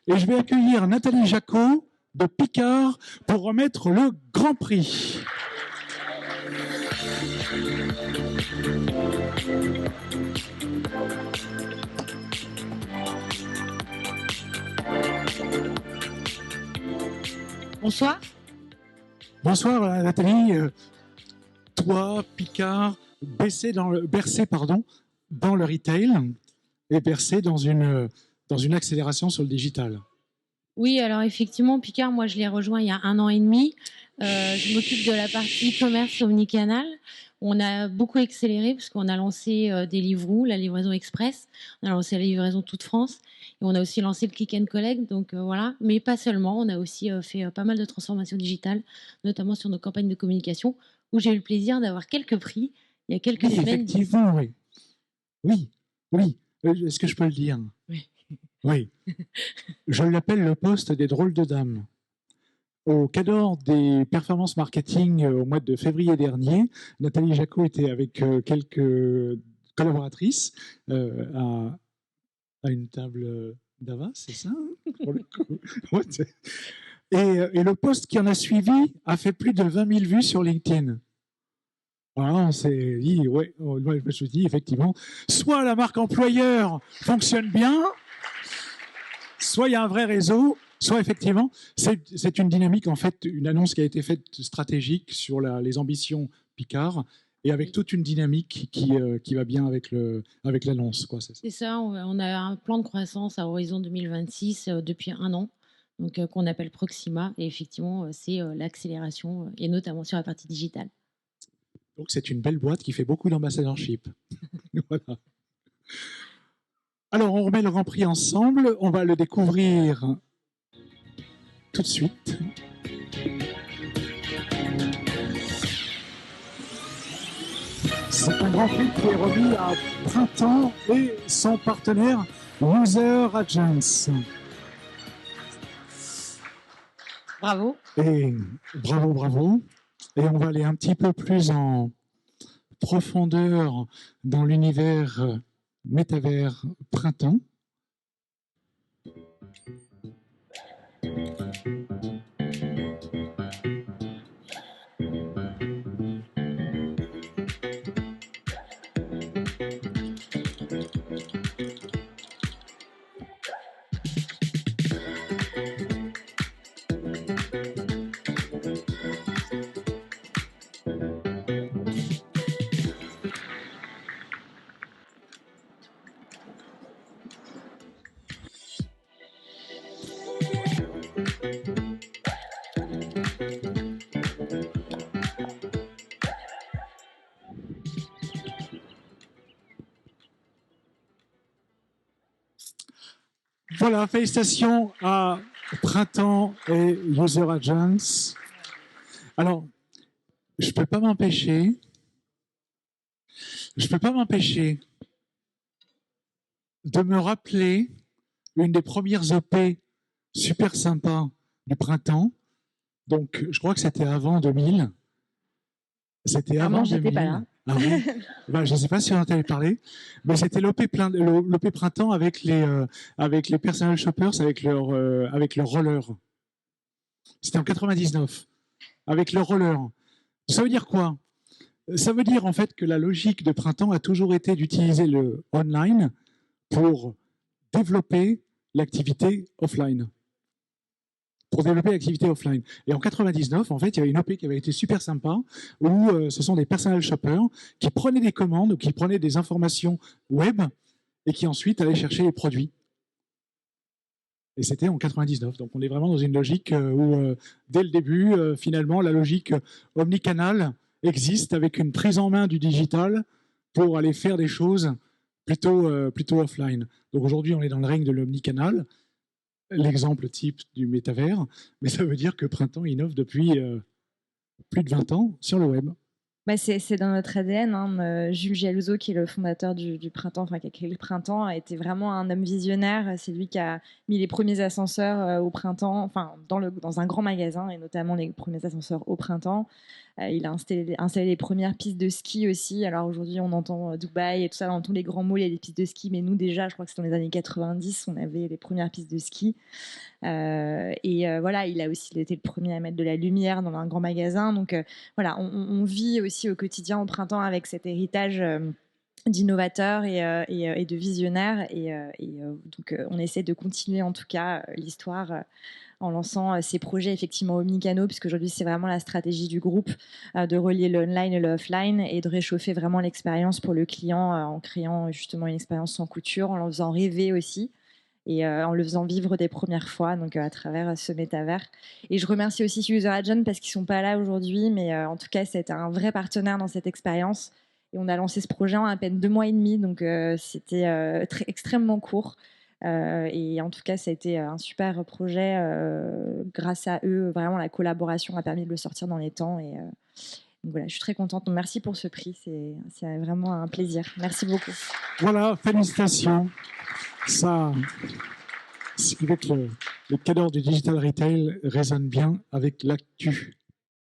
Et je vais accueillir Nathalie Jacot de Picard pour remettre le Grand Prix. Bonsoir. Bonsoir Nathalie. Toi, Picard, bercé dans le retail et bercé dans une accélération sur le digital. Oui, alors effectivement, Picard, moi je l'ai rejoint il y a 1 an et demi. Je m'occupe de la partie e-commerce omnicanal. On a beaucoup accéléré parce qu'on a lancé Deliveroo, la livraison express. On a lancé la livraison toute France. Et on a aussi lancé le click and collect. Donc voilà, mais pas seulement. On a aussi fait pas mal de transformations digitales, notamment sur nos campagnes de communication, où j'ai eu le plaisir d'avoir quelques prix il y a quelques semaines. Effectivement, oui. Oui. Est-ce que je peux le dire? Oui. Oui. Je l'appelle le poste des drôles de dames. Au Cador des performances marketing au mois de février dernier, Nathalie Jacot était avec quelques collaboratrices à une table d'Ava, c'est ça pour le coup. Et le post qui en a suivi a fait plus de 20 000 vues sur LinkedIn. Voilà, on s'est dit, ouais, je me suis dit, effectivement, soit la marque employeur fonctionne bien, soit il y a un vrai réseau, soit effectivement, c'est une dynamique, en fait, une annonce qui a été faite stratégique sur les ambitions Picard, et avec toute une dynamique qui va bien avec l'annonce. C'est ça, on a un plan de croissance à horizon 2026 depuis 1 an, donc qu'on appelle Proxima, et effectivement, c'est l'accélération, et notamment sur la partie digitale. Donc c'est une belle boîte qui fait beaucoup d'ambassadorship. Voilà. Alors on remet le Grand Prix ensemble, on va le découvrir tout de suite. C'est un Grand Prix qui est remis à Printemps et son partenaire User Agents. Bravo. Et bravo. Et on va aller un petit peu plus en profondeur dans l'univers métavers Printemps. Voilà, félicitations à Printemps et User Agents. Alors, je ne peux pas m'empêcher de me rappeler une des premières OP super sympas du Printemps. Donc, je crois que c'était avant 2000. C'était avant 2000. J'étais pas là. Ah oui. Ben, je ne sais pas si on en avait parlé, mais c'était l'OP Printemps avec les personal shoppers, avec leur roller. C'était en 99, avec leur roller. Ça veut dire quoi? Ça veut dire en fait que la logique de Printemps a toujours été d'utiliser le online pour développer l'activité offline. Et en 99, en fait, il y avait une OP qui avait été super sympa, où ce sont des personal shoppers qui prenaient des commandes ou qui prenaient des informations web et qui ensuite allaient chercher les produits. Et c'était en 99. Donc on est vraiment dans une logique où, dès le début, finalement, la logique omnicanal existe avec une prise en main du digital pour aller faire des choses plutôt offline. Donc aujourd'hui, on est dans le règne de l'omnicanal, l'exemple type du métavers, mais ça veut dire que Printemps innove depuis plus de 20 ans sur le web. Bah, c'est dans notre ADN, hein. Jules Gelzo, qui est le fondateur du Printemps, enfin qui a créé le Printemps, a été vraiment un homme visionnaire. C'est lui qui a mis les premiers ascenseurs au printemps, enfin dans un grand magasin, et notamment les premiers ascenseurs au printemps. Il a installé les premières pistes de ski aussi. Alors aujourd'hui, on entend Dubaï et tout ça, dans tous les grands malls, il y a des pistes de ski, mais nous déjà, je crois que c'est dans les années 90, on avait les premières pistes de ski. Voilà, il a été le premier à mettre de la lumière dans un grand magasin. Donc voilà, on vit aussi au quotidien au printemps avec cet héritage d'innovateurs et de visionnaires. Donc on essaie de continuer en tout cas l'histoire en lançant ces projets effectivement omnicanaux, puisque aujourd'hui c'est vraiment la stratégie du groupe de relier le online et le offline et de réchauffer vraiment l'expérience pour le client en créant justement une expérience sans couture, en le faisant rêver aussi et en le faisant vivre des premières fois, donc à travers ce métavers. Et je remercie aussi User Agent parce qu'ils sont pas là aujourd'hui, mais en tout cas, c'était un vrai partenaire dans cette expérience. Et on a lancé ce projet en à peine 2 mois et demi, donc c'était extrêmement court. Et en tout cas, ça a été un super projet. Grâce à eux, vraiment, la collaboration a permis de le sortir dans les temps. Donc voilà, je suis très contente. Donc merci pour ce prix, c'est vraiment un plaisir. Merci beaucoup. Voilà, félicitations. Ça, avec le cadre du digital retail résonne bien avec l'actu.